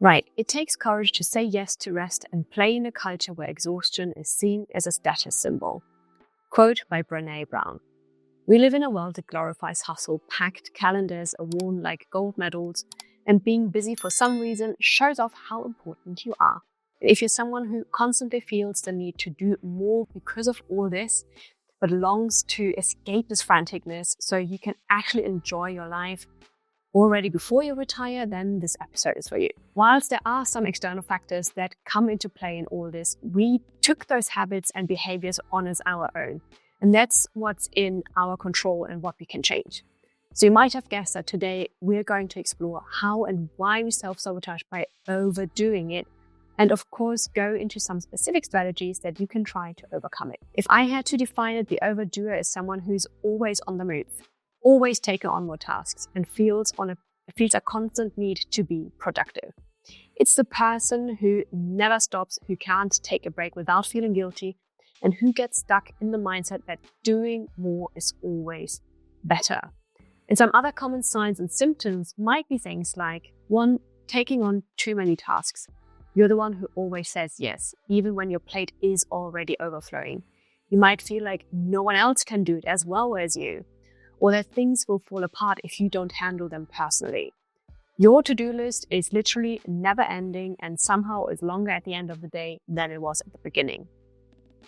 Right, it takes courage to say yes to rest and play in a culture where exhaustion is seen as a status symbol. Quote by Brené Brown. We live in a world that glorifies hustle, packed calendars are worn like gold medals, and being busy for some reason shows off how important you are. If you're someone who constantly feels the need to do more because of all this, but longs to escape this franticness so you can actually enjoy your life already before you retire, then this episode is for you. Whilst there are some external factors that come into play in all this, we took those habits and behaviors on as our own. And that's what's in our control and what we can change. So you might have guessed that today we're going to explore how and why we self-sabotage by overdoing it, and of course go into some specific strategies that you can try to overcome it. If I had to define it, the overdoer is someone who's always on the move, always taking on more tasks, and feels a constant need to be productive. It's the person who never stops, who can't take a break without feeling guilty, and who gets stuck in the mindset that doing more is always better. And some other common signs and symptoms might be things like 1. Taking on too many tasks. You're the one who always says yes, even when your plate is already overflowing. You might feel like no one else can do it as well as you, or that things will fall apart if you don't handle them personally. Your to-do list is literally never ending and somehow is longer at the end of the day than it was at the beginning.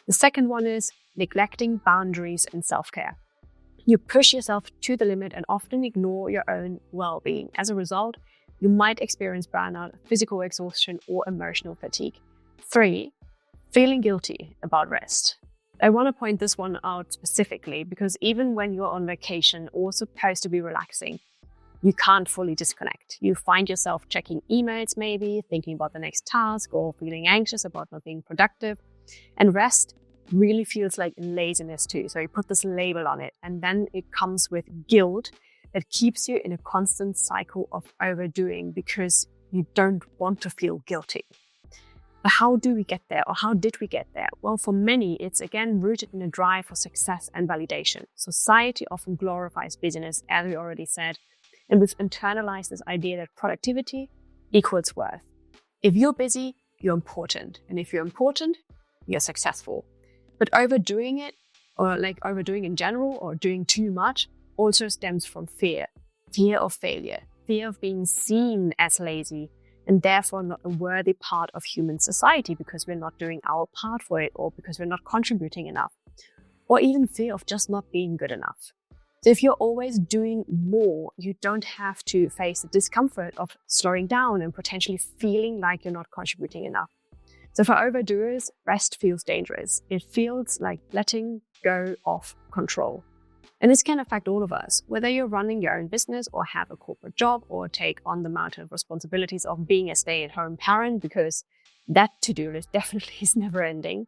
The second one is neglecting boundaries and self-care. You push yourself to the limit and often ignore your own well-being. As a result, you might experience burnout, physical exhaustion, or emotional fatigue. 3, feeling guilty about rest. I want to point this one out specifically because even when you're on vacation or supposed to be relaxing, you can't fully disconnect. You find yourself checking emails maybe, thinking about the next task, or feeling anxious about not being productive. And rest really feels like laziness too. So you put this label on it, and then it comes with guilt that keeps you in a constant cycle of overdoing because you don't want to feel guilty. But how do we get there, or how did we get there? Well, for many, it's again rooted in a drive for success and validation. Society often glorifies busyness, as we already said, and we've internalized this idea that productivity equals worth. If you're busy, you're important. And if you're important, you're successful. But overdoing it, or like overdoing in general, or doing too much, also stems from fear. Fear of failure, fear of being seen as lazy, and therefore not a worthy part of human society because we're not doing our part for it, or because we're not contributing enough, or even fear of just not being good enough. So if you're always doing more, you don't have to face the discomfort of slowing down and potentially feeling like you're not contributing enough. So for overdoers, rest feels dangerous. It feels like letting go of control. And this can affect all of us, whether you're running your own business or have a corporate job or take on the mountain of responsibilities of being a stay-at-home parent, because that to-do list definitely is never ending.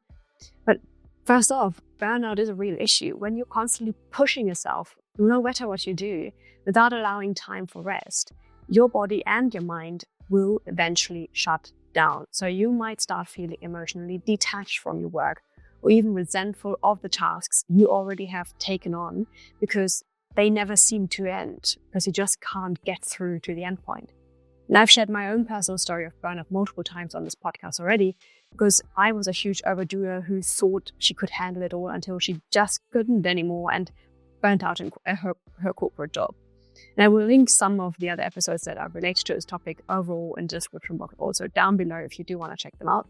But first off, burnout is a real issue. When you're constantly pushing yourself, no matter what you do, without allowing time for rest, your body and your mind will eventually shut down. So you might start feeling emotionally detached from your work, or even resentful of the tasks you already have taken on because they never seem to end, because you just can't get through to the end point. And I've shared my own personal story of burnout multiple times on this podcast already, because I was a huge overdoer who thought she could handle it all until she just couldn't anymore and burnt out in her corporate job. And I will link some of the other episodes that are related to this topic overall in the description box, also down below if you do want to check them out.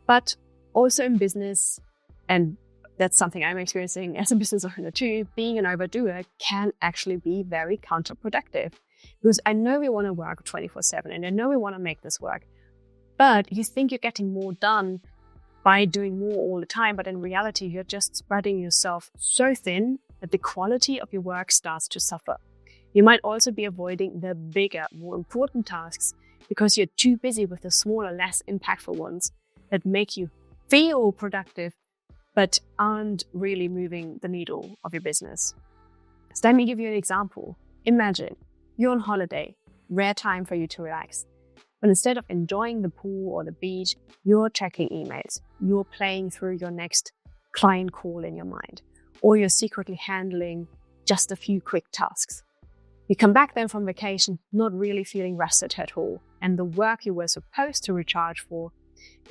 But also in business, and that's something I'm experiencing as a business owner too, being an overdoer can actually be very counterproductive. Because I know we want to work 24/7 and I know we want to make this work, but you think you're getting more done by doing more all the time, but in reality, you're just spreading yourself so thin that the quality of your work starts to suffer. You might also be avoiding the bigger, more important tasks because you're too busy with the smaller, less impactful ones that make you feel productive, but aren't really moving the needle of your business. So let me give you an example. Imagine you're on holiday, rare time for you to relax. But instead of enjoying the pool or the beach, you're checking emails. You're playing through your next client call in your mind, or you're secretly handling just a few quick tasks. You come back then from vacation not really feeling rested at all, and the work you were supposed to recharge for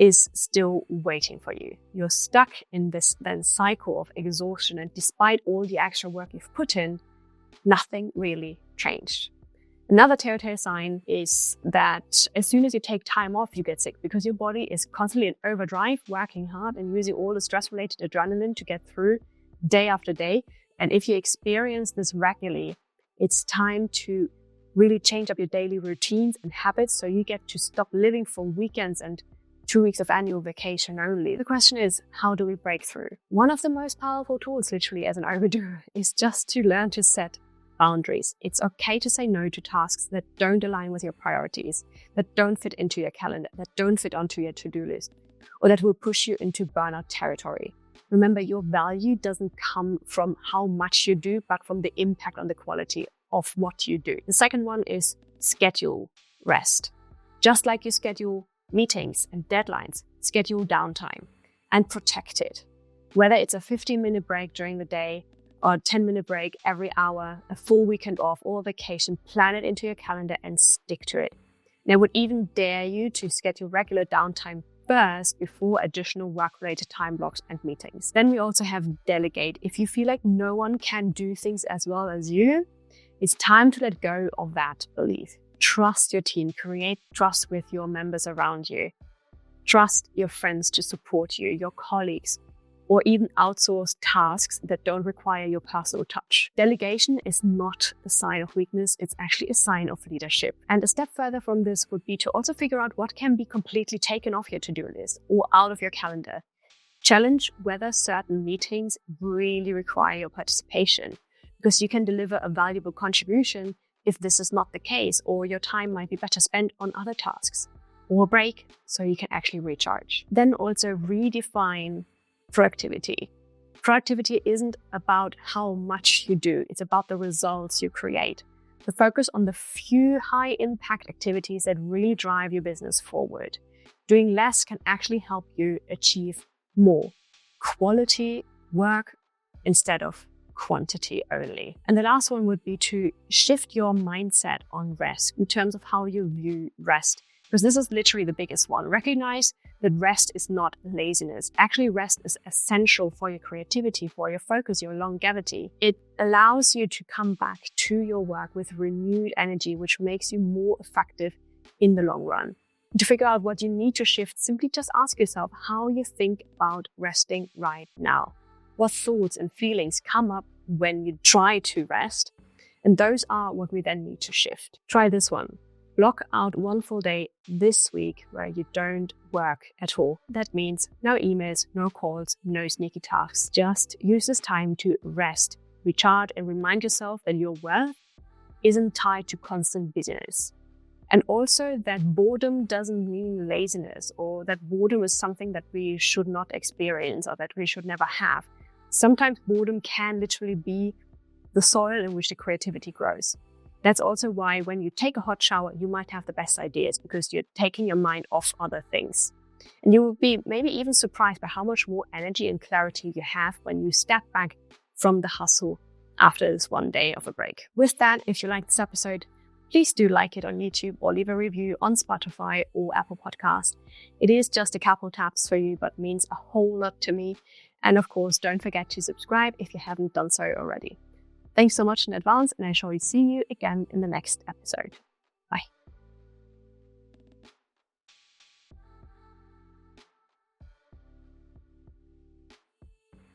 is still waiting for you. You're stuck in this then cycle of exhaustion, and despite all the extra work you've put in, nothing really changed. Another telltale sign is that as soon as you take time off, you get sick because your body is constantly in overdrive, working hard and using all the stress-related adrenaline to get through day after day. And if you experience this regularly, it's time to really change up your daily routines and habits so you get to stop living for weekends and 2 weeks of annual vacation only. The question is, how do we break through? One of the most powerful tools, literally as an overdoer, is just to learn to set boundaries. It's okay to say no to tasks that don't align with your priorities, that don't fit into your calendar, that don't fit onto your to-do list, or that will push you into burnout territory. Remember, your value doesn't come from how much you do, but from the impact on the quality of what you do. The second one is schedule rest. Just like you schedule meetings and deadlines, schedule downtime and protect it. Whether it's a 15-minute break during the day or a 10-minute break every hour, a full weekend off or a vacation, plan it into your calendar and stick to it. And I would even dare you to schedule regular downtime first before additional work-related time blocks and meetings. Then we also have delegate. If you feel like no one can do things as well as you, it's time to let go of that belief. Trust your team, create trust with your members around you. Trust your friends to support you, your colleagues, or even outsource tasks that don't require your personal touch. Delegation is not a sign of weakness, it's actually a sign of leadership. And a step further from this would be to also figure out what can be completely taken off your to-do list or out of your calendar. Challenge whether certain meetings really require your participation, because you can deliver a valuable contribution if this is not the case, or your time might be better spent on other tasks, or a break so you can actually recharge. Then also redefine productivity. Productivity isn't about how much you do, it's about the results you create. So focus on the few high-impact activities that really drive your business forward. Doing less can actually help you achieve more quality work instead of quantity only. And the last one would be to shift your mindset on rest in terms of how you view rest, because this is literally the biggest one. Recognize that rest is not laziness. Actually, rest is essential for your creativity, for your focus, your longevity. It allows you to come back to your work with renewed energy, which makes you more effective in the long run. To figure out what you need to shift, simply just ask yourself how you think about resting right now. What thoughts and feelings come up when you try to rest? And those are what we then need to shift. Try this one. Block out one full day this week where you don't work at all. That means no emails, no calls, no sneaky tasks. Just use this time to rest, recharge, and remind yourself that your worth isn't tied to constant busyness. And also that boredom doesn't mean laziness, or that boredom is something that we should not experience or that we should never have. Sometimes boredom can literally be the soil in which the creativity grows. That's also why when you take a hot shower, you might have the best ideas because you're taking your mind off other things. And you will be maybe even surprised by how much more energy and clarity you have when you step back from the hustle after this one day of a break. With that, if you liked this episode, please do like it on YouTube or leave a review on Spotify or Apple Podcast. It is just a couple taps for you, but means a whole lot to me. And of course, don't forget to subscribe if you haven't done so already. Thanks so much in advance, and I shall see you again in the next episode. Bye.